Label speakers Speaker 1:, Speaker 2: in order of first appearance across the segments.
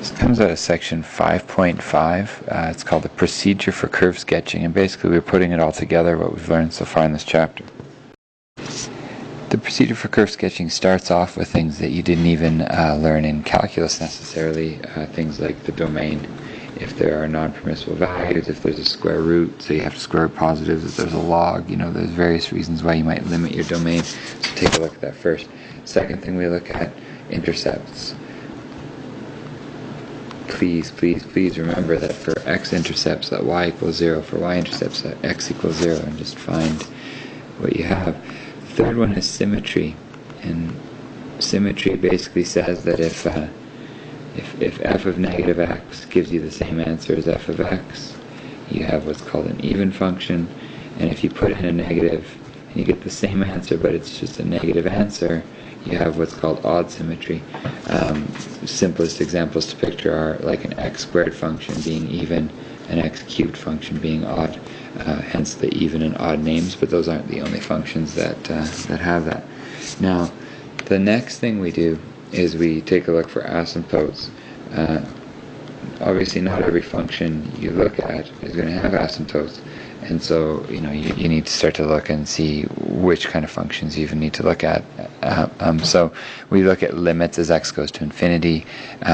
Speaker 1: This comes out of section 5.5. It's called the Procedure for Curve Sketching, and basically we're putting it all together, what we've learned so far in this chapter. The procedure for curve sketching starts off with things that you didn't even learn in calculus necessarily, things like the domain. If there are non-permissible values, if there's a square root, so you have to square root positives, if there's a log, there's various reasons why you might limit your domain. So take a look at that first. Second thing we look at, intercepts. Please remember that for x-intercepts that y equals 0, for y-intercepts that x equals 0, and just find what you have. The third one is symmetry, and symmetry basically says that if f of negative x gives you the same answer as f of x, you have what's called an even function, and if you put in a negative and you get the same answer but it's just a negative answer, you have what's called odd symmetry. Simplest examples to picture are like an x squared function being even, an x cubed function being odd, hence the even and odd names, but those aren't the only functions that have that. Now, the next thing we do is we take a look for asymptotes. Obviously not every function you look at is going to have asymptotes, and so you need to start to look and see which kind of functions you even need to look at. So we look at limits as x goes to infinity.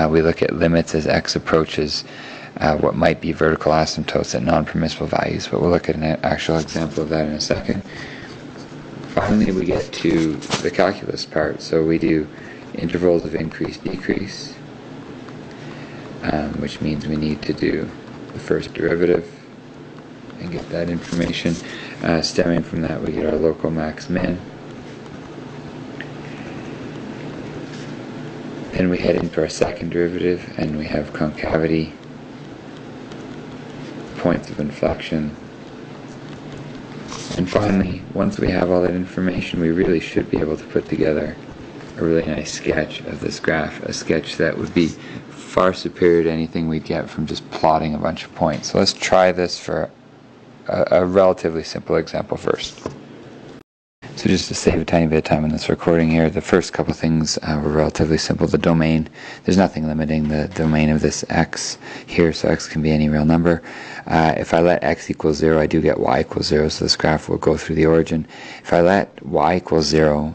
Speaker 1: We look at limits as x approaches what might be vertical asymptotes at non-permissible values, but we'll look at an actual example of that in a second. Finally, we get to the calculus part, so we do intervals of increase-decrease, which means we need to do the first derivative and get that information. Stemming from that, we get our local max-min. Then we head into our second derivative, and we have concavity, points of inflection. And finally, once we have all that information, we really should be able to put together a really nice sketch of this graph, a sketch that would be far superior to anything we'd get from just plotting a bunch of points. So let's try this for a relatively simple example first. So just to save a tiny bit of time in this recording here, the first couple things were relatively simple. The domain, there's nothing limiting the domain of this x here, so x can be any real number. If I let x equal 0, I do get y equals 0, so this graph will go through the origin. If I let y equals 0,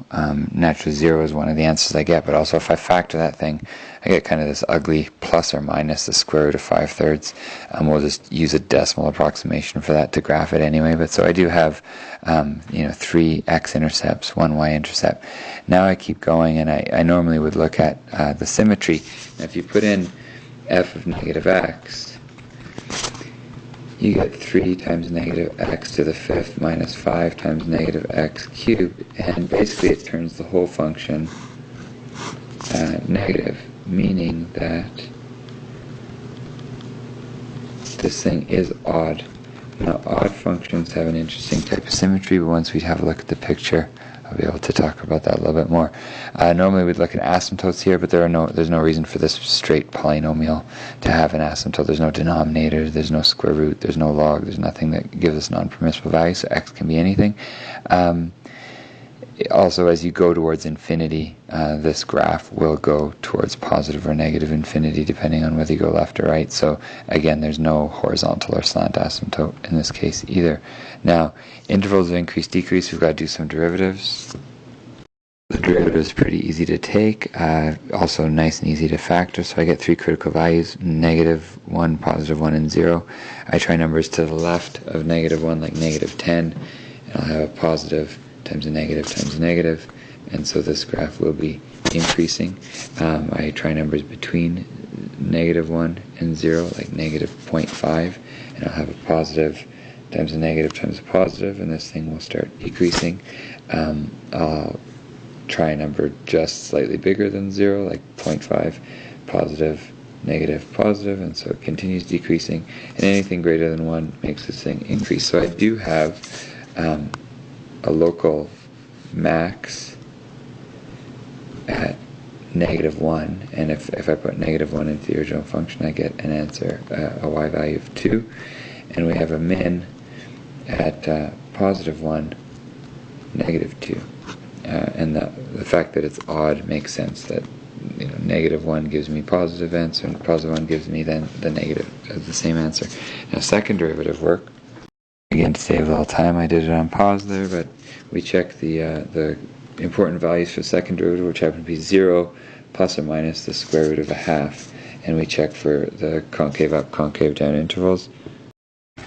Speaker 1: naturally 0 is one of the answers I get, but also if I factor that thing, I get kind of this ugly plus or minus the square root of 5/3. We'll just use a decimal approximation for that to graph it anyway, but so I do have 3 x-intercepts, 1 y-intercept. Now I keep going, and I normally would look at the symmetry. Now if you put in f of negative x, you get 3 times negative x to the 5th minus 5 times negative x cubed, and basically it turns the whole function negative, meaning that this thing is odd. Now, odd functions have an interesting type of symmetry, but once we have a look at the picture, I'll be able to talk about that a little bit more. Normally we'd look at asymptotes here, but there's no reason for this straight polynomial to have an asymptote. There's no denominator, there's no square root, there's no log, there's nothing that gives us non-permissible values, so x can be anything. Also, as you go towards infinity, this graph will go towards positive or negative infinity depending on whether you go left or right. So again, there's no horizontal or slant asymptote in this case either. Now, intervals of increase-decrease, we've got to do some derivatives. The derivative is pretty easy to take, also nice and easy to factor, so I get 3 critical values, negative 1, positive 1, and 0. I try numbers to the left of negative 1, like negative 10, and I'll have a positive times a negative, and so this graph will be increasing. I try numbers between negative 1 and 0, like negative 0.5, and I'll have a positive times a positive, and this thing will start decreasing. I'll try a number just slightly bigger than 0, like 0.5, positive, negative, positive, and so it continues decreasing, and anything greater than 1 makes this thing increase. So I do have a local max at negative 1, and if I put negative 1 into the original function, I get an answer, a y value of 2, and we have a min at positive 1, negative 2. And the fact that it's odd makes sense that -1 gives me positive answer, and +1 gives me then the negative, the same answer. Now second derivative work, again to save a little time I did it on pause there, but we check the important values for second derivative, which happen to be 0 plus or minus the square root of 1/2, and we check for the concave up, concave down intervals.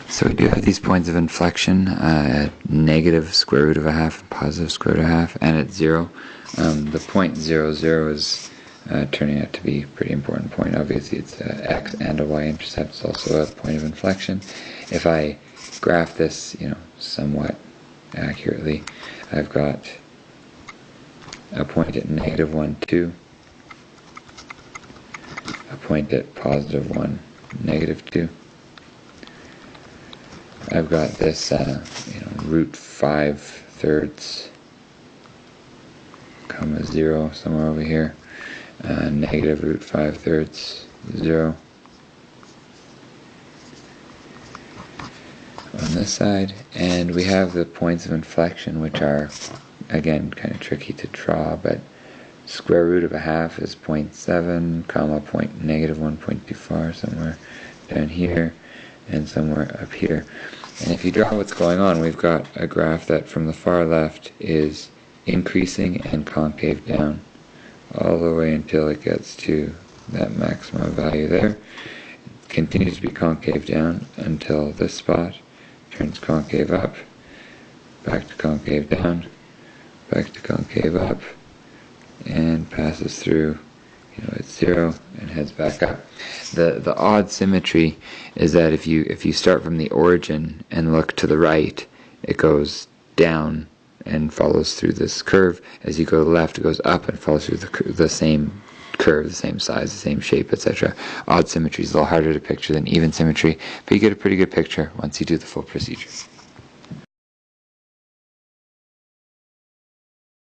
Speaker 1: So we do have these points of inflection at negative square root of 1/2 and positive square root of 1/2, and at 0. The point 0, 0 is turning out to be a pretty important point. Obviously it's x and a y-intercept. It's also a point of inflection. If I graph this, somewhat accurately, I've got a point at -1, 2, a point at +1, -2. I've got this, root 5/3, comma 0 somewhere over here, negative root 5/3, 0 on this side, and we have the points of inflection, which are, again, kind of tricky to draw, but square root of 1/2 is 0.7, comma, -1.24, somewhere down here, and somewhere up here. And if you draw what's going on, we've got a graph that from the far left is increasing and concave down all the way until it gets to that maximum value there. It continues to be concave down until this spot, turns concave up, back to concave down, back to concave up, and passes through at 0 and heads back up. The odd symmetry is that if you start from the origin and look to the right, it goes down and follows through this curve. As you go to the left, it goes up and follows through the same curve, the same size, the same shape, etc. Odd symmetry is a little harder to picture than even symmetry, but you get a pretty good picture once you do the full procedure.